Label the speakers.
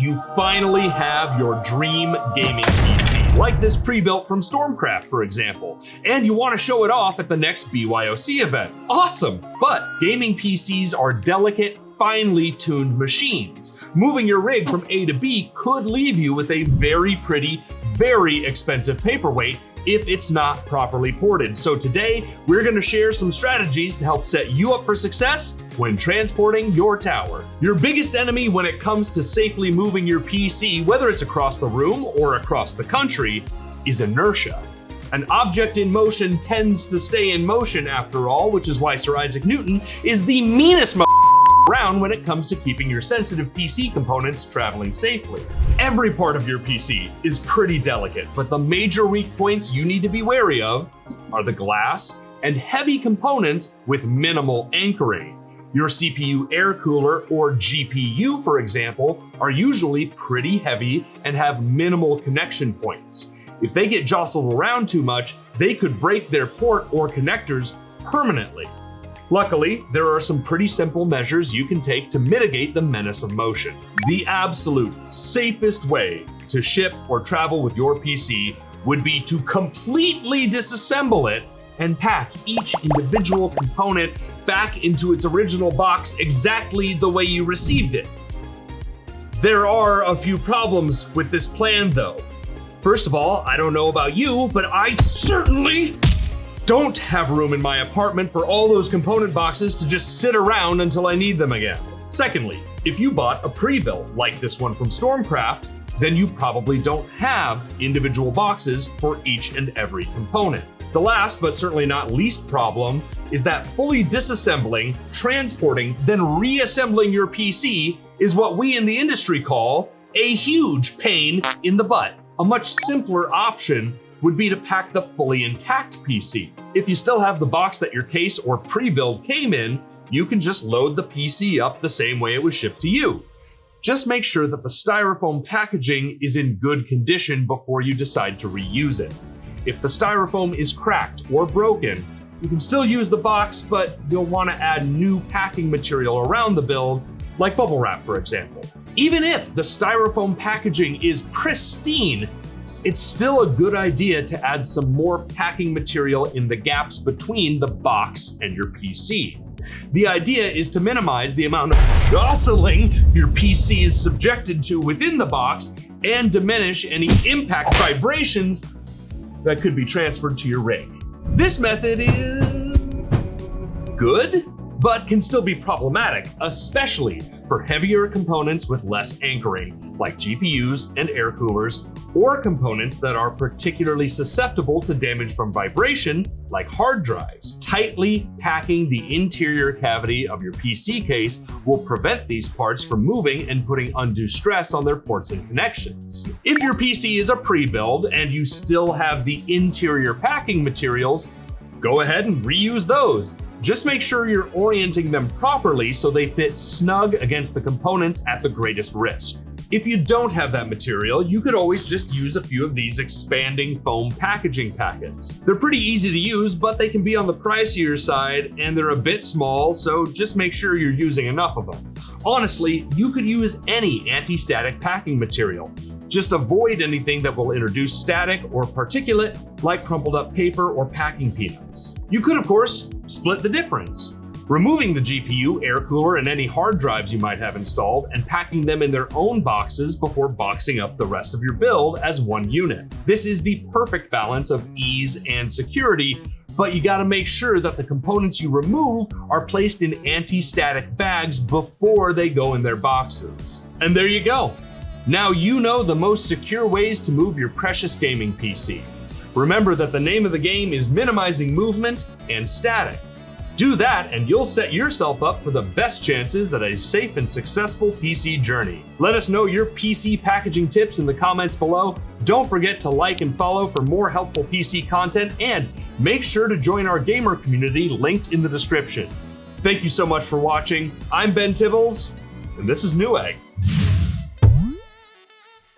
Speaker 1: you finally have your dream gaming PC, like this pre-built from Stormcraft, for example, and you want to show it off at the next BYOC event. Awesome! But gaming PCs are delicate, finely tuned machines. Moving your rig from A to B could leave you with a very pretty, very expensive paperweight if it's not properly ported. So today, we're gonna share some strategies to help set you up for success when transporting your tower. Your biggest enemy when it comes to safely moving your PC, whether it's across the room or across the country, is inertia. An object in motion tends to stay in motion after all, which is why Sir Isaac Newton is the meanest around when it comes to keeping your sensitive PC components traveling safely. Every part of your PC is pretty delicate, but the major weak points you need to be wary of are the glass and heavy components with minimal anchoring. Your CPU air cooler or GPU, for example, are usually pretty heavy and have minimal connection points. If they get jostled around too much, they could break their port or connectors permanently. Luckily, there are some pretty simple measures you can take to mitigate the menace of motion. The absolute safest way to ship or travel with your PC would be to completely disassemble it and pack each individual component back into its original box exactly the way you received it. There are a few problems with this plan though. First of all, I don't know about you, but I certainly don't have room in my apartment for all those component boxes to just sit around until I need them again. Secondly, if you bought a pre-built like this one from Stormcraft, then you probably don't have individual boxes for each and every component. The last, but certainly not least problem, is that fully disassembling, transporting, then reassembling your PC is what we in the industry call a huge pain in the butt. A much simpler option would be to pack the fully intact PC. If you still have the box that your case or pre-build came in, you can just load the PC up the same way it was shipped to you. Just make sure that the styrofoam packaging is in good condition before you decide to reuse it. If the styrofoam is cracked or broken, you can still use the box, but you'll want to add new packing material around the build, like bubble wrap, for example. Even if the styrofoam packaging is pristine, it's still a good idea to add some more packing material in the gaps between the box and your PC. The idea is to minimize the amount of jostling your PC is subjected to within the box and diminish any impact vibrations that could be transferred to your rig. This method is good, but can still be problematic, especially for heavier components with less anchoring, like GPUs and air coolers, or components that are particularly susceptible to damage from vibration, like hard drives. Tightly packing the interior cavity of your PC case will prevent these parts from moving and putting undue stress on their ports and connections. If your PC is a pre-build and you still have the interior packing materials, go ahead and reuse those. Just make sure you're orienting them properly so they fit snug against the components at the greatest risk. If you don't have that material, you could always just use a few of these expanding foam packaging packets. They're pretty easy to use, but they can be on the pricier side and they're a bit small, so just make sure you're using enough of them. Honestly, you could use any anti-static packing material. Just avoid anything that will introduce static or particulate, like crumpled up paper or packing peanuts. You could, of course, split the difference, removing the GPU, air cooler, and any hard drives you might have installed and packing them in their own boxes before boxing up the rest of your build as one unit. This is the perfect balance of ease and security, but you gotta make sure that the components you remove are placed in anti-static bags before they go in their boxes. And there you go. Now you know the most secure ways to move your precious gaming PC. Remember that the name of the game is minimizing movement and static. Do that and you'll set yourself up for the best chances at a safe and successful PC journey. Let us know your PC packaging tips in the comments below. Don't forget to like and follow for more helpful PC content, and make sure to join our gamer community linked in the description. Thank you so much for watching. I'm Ben Tibbles, and this is Newegg.